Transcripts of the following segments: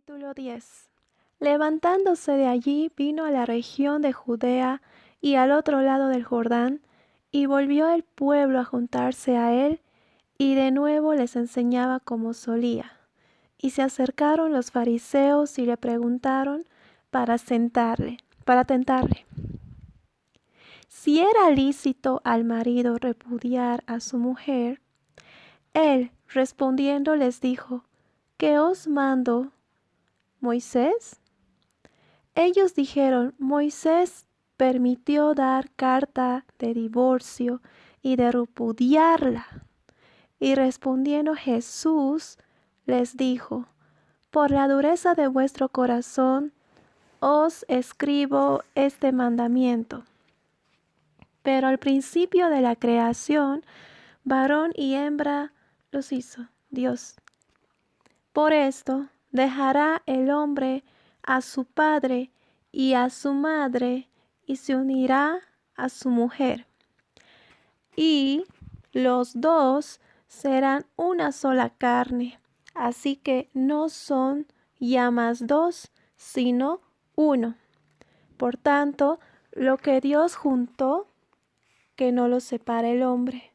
Capítulo 10. Levantándose de allí, vino a la región de Judea y al otro lado del Jordán, y volvió el pueblo a juntarse a él, y de nuevo les enseñaba como solía. Y se acercaron los fariseos y le preguntaron para tentarle, si era lícito al marido repudiar a su mujer. Él, respondiendo, les dijo: ¿Qué os mando Moisés? Ellos dijeron: Moisés permitió dar carta de divorcio y de repudiarla. Y respondiendo Jesús les dijo: por la dureza de vuestro corazón os escribo este mandamiento. Pero al principio de la creación, varón y hembra los hizo Dios. Por esto dejará el hombre a su padre y a su madre, y se unirá a su mujer, y los dos serán una sola carne. Así que no son ya más dos, sino uno. Por tanto, lo que Dios juntó, que no lo separe el hombre.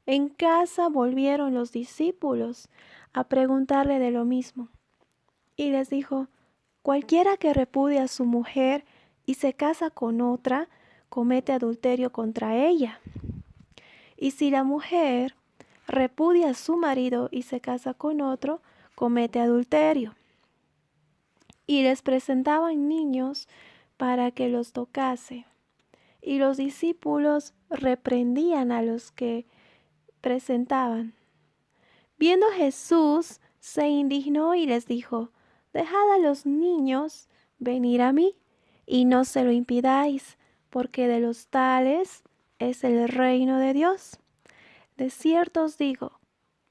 En casa volvieron los discípulos a preguntarle de lo mismo. Y les dijo: cualquiera que repudia a su mujer y se casa con otra, comete adulterio contra ella. Y si la mujer repudia a su marido y se casa con otro, comete adulterio. Y les presentaban niños para que los tocase. Y los discípulos reprendían a los que presentaban. Viendo Jesús, se indignó y les dijo: dejad a los niños venir a mí, y no se lo impidáis, porque de los tales es el reino de Dios. De cierto os digo,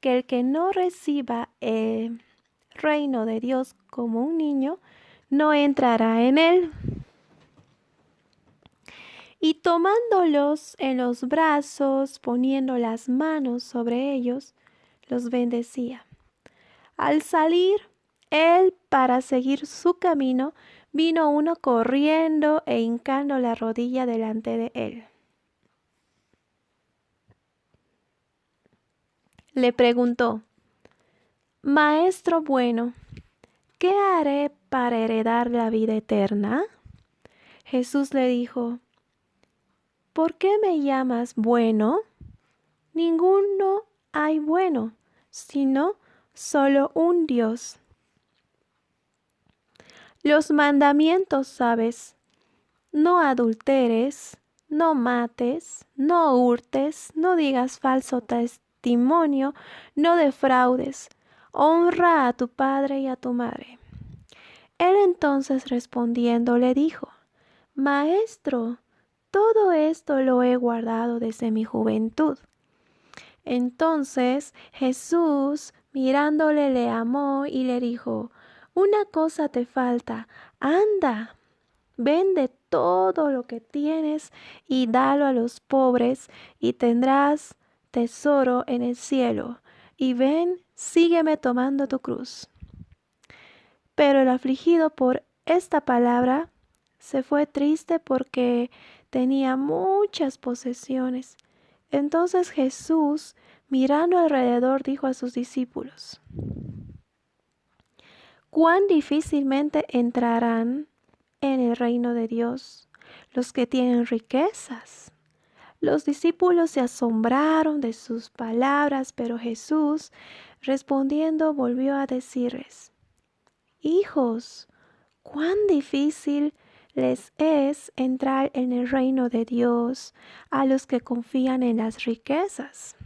que el que no reciba el reino de Dios como un niño, no entrará en él. Y tomándolos en los brazos, poniendo las manos sobre ellos, los bendecía. Al salir él para seguir su camino, vino uno corriendo e hincando la rodilla delante de él. Le preguntó: Maestro bueno, ¿qué haré para heredar la vida eterna? Jesús le dijo: ¿por qué me llamas bueno? Ninguno hay bueno, sino solo un Dios. Los mandamientos sabes: no adulteres, no mates, no hurtes, no digas falso testimonio, no defraudes, honra a tu padre y a tu madre. Él entonces respondiendo le dijo: Maestro, todo esto lo he guardado desde mi juventud. Entonces Jesús, mirándole, le amó y le dijo: una cosa te falta, anda, vende todo lo que tienes y dalo a los pobres, y tendrás tesoro en el cielo. Y ven, sígueme tomando tu cruz. Pero el afligido por esta palabra se fue triste, porque tenía muchas posesiones. Entonces Jesús, mirando alrededor, dijo a sus discípulos: cuán difícilmente entrarán en el reino de Dios los que tienen riquezas. Los discípulos se asombraron de sus palabras, pero Jesús, respondiendo, volvió a decirles: hijos, cuán difícil les es entrar en el reino de Dios a los que confían en las riquezas.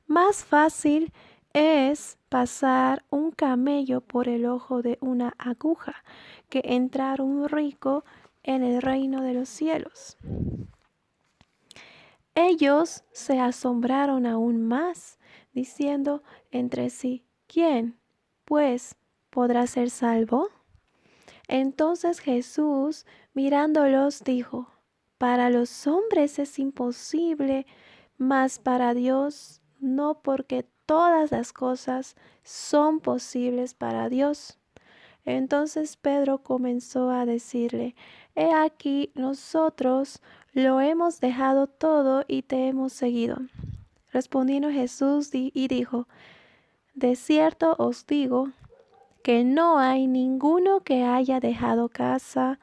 Más fácil es pasar un camello por el ojo de una aguja que entrar un rico en el reino de los cielos. Ellos se asombraron aún más, diciendo entre sí: ¿quién, pues, podrá ser salvo? Entonces Jesús, mirándolos, dijo: para los hombres es imposible, mas para Dios no, porque todas las cosas son posibles para Dios. Entonces Pedro comenzó a decirle: He aquí, nosotros lo hemos dejado todo y te hemos seguido. Respondiendo Jesús y dijo: De cierto os digo que no hay ninguno que haya dejado casa,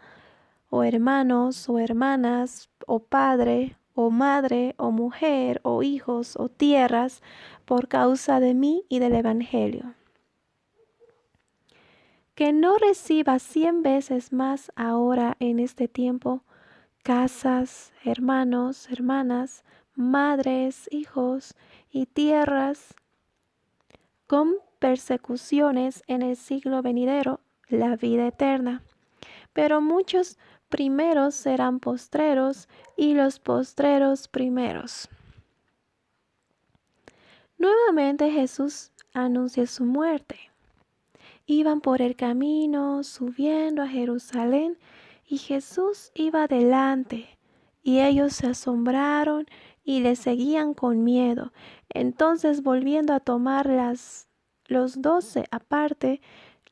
o hermanos, o hermanas, o padre, o madre, o mujer, o hijos, o tierras, por causa de mí y del Evangelio, que no reciba 100 veces más ahora en este tiempo casas, hermanos, hermanas, madres, hijos y tierras, con persecuciones en el siglo venidero, la vida eterna. Pero muchos primeros serán postreros y los postreros primeros. Nuevamente Jesús anuncia su muerte. Iban por el camino subiendo a Jerusalén y Jesús iba delante, y ellos se asombraron y le seguían con miedo. Entonces, volviendo a tomar los 12 aparte,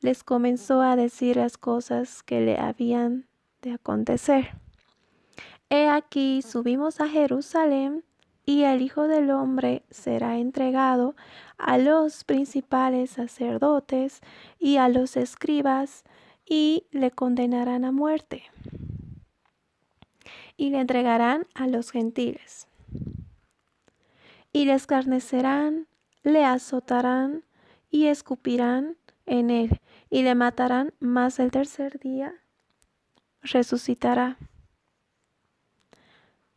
les comenzó a decir las cosas que le habían de acontecer. He aquí, subimos a Jerusalén, y el Hijo del Hombre será entregado a los principales sacerdotes y a los escribas, y le condenarán a muerte, y le entregarán a los gentiles, y le escarnecerán, le azotarán y escupirán en él, y le matarán, mas el tercer día resucitará.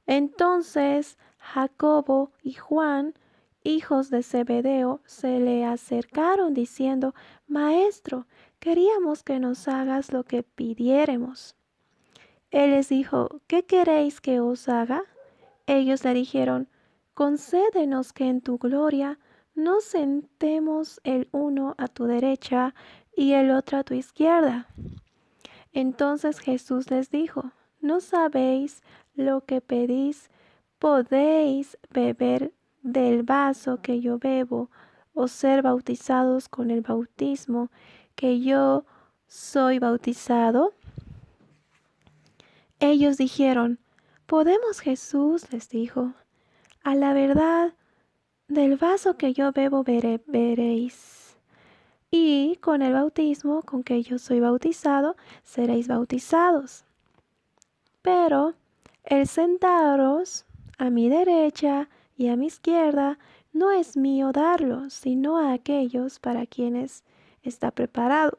Entonces Jacobo y Juan, hijos de Zebedeo, se le acercaron diciendo: Maestro, queríamos que nos hagas lo que pidiéremos. Él les dijo: ¿Qué queréis que os haga? Ellos le dijeron: Concédenos que en tu gloria nos sentemos el uno a tu derecha y el otro a tu izquierda. Entonces Jesús les dijo: ¿No sabéis lo que pedís? ¿Podéis beber del vaso que yo bebo, o ser bautizados con el bautismo que yo soy bautizado? Ellos dijeron: ¿Podemos? Jesús les dijo: A la verdad, del vaso que yo bebo beberéis, y con el bautismo con que yo soy bautizado seréis bautizados. Pero el sentaros a mi derecha y a mi izquierda no es mío darlo, sino a aquellos para quienes está preparado.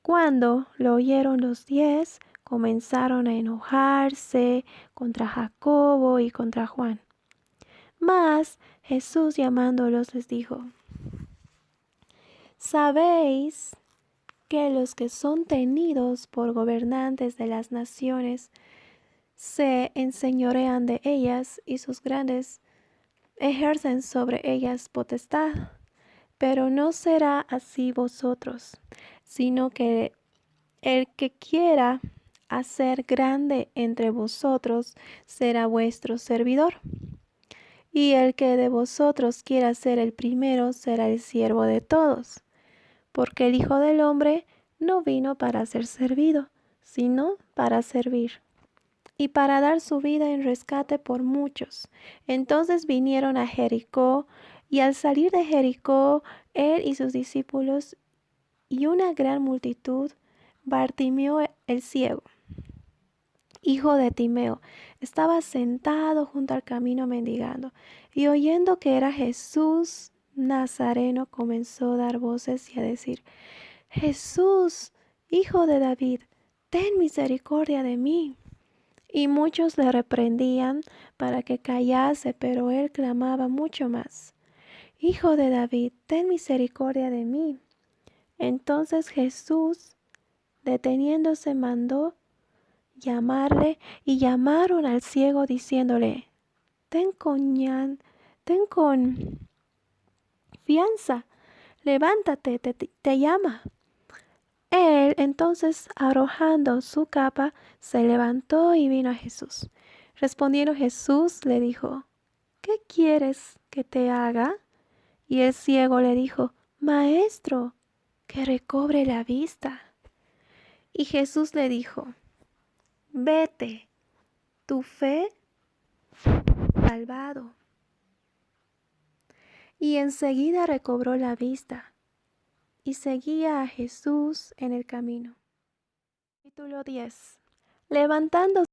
Cuando lo oyeron los 10, comenzaron a enojarse contra Jacobo y contra Juan. Mas Jesús, llamándolos, les dijo: ¿Sabéis que los que son tenidos por gobernantes de las naciones se enseñorean de ellas, y sus grandes ejercen sobre ellas potestad? Pero no será así vosotros, sino que el que quiera hacer grande entre vosotros será vuestro servidor. Y el que de vosotros quiera ser el primero será el siervo de todos. Porque el Hijo del Hombre no vino para ser servido, sino para servir, y para dar su vida en rescate por muchos. Entonces vinieron a Jericó, y al salir de Jericó, él y sus discípulos y una gran multitud, Bartimeo el ciego, hijo de Timeo, estaba sentado junto al camino mendigando, y oyendo que era Jesús Nazareno, comenzó a dar voces y a decir: Jesús, Hijo de David, ten misericordia de mí. Y muchos le reprendían para que callase, pero él clamaba mucho más: Hijo de David, ten misericordia de mí. Entonces Jesús, deteniéndose, mandó llamarle, y llamaron al ciego diciéndole: ten confianza, levántate, te llama. Él entonces, arrojando su capa, se levantó y vino a Jesús. Respondiendo Jesús le dijo: ¿Qué quieres que te haga? Y el ciego le dijo: Maestro, que recobre la vista. Y Jesús le dijo: Vete, tu fe te ha salvado. Y enseguida recobró la vista y seguía a Jesús en el camino. Capítulo 10. Levantándose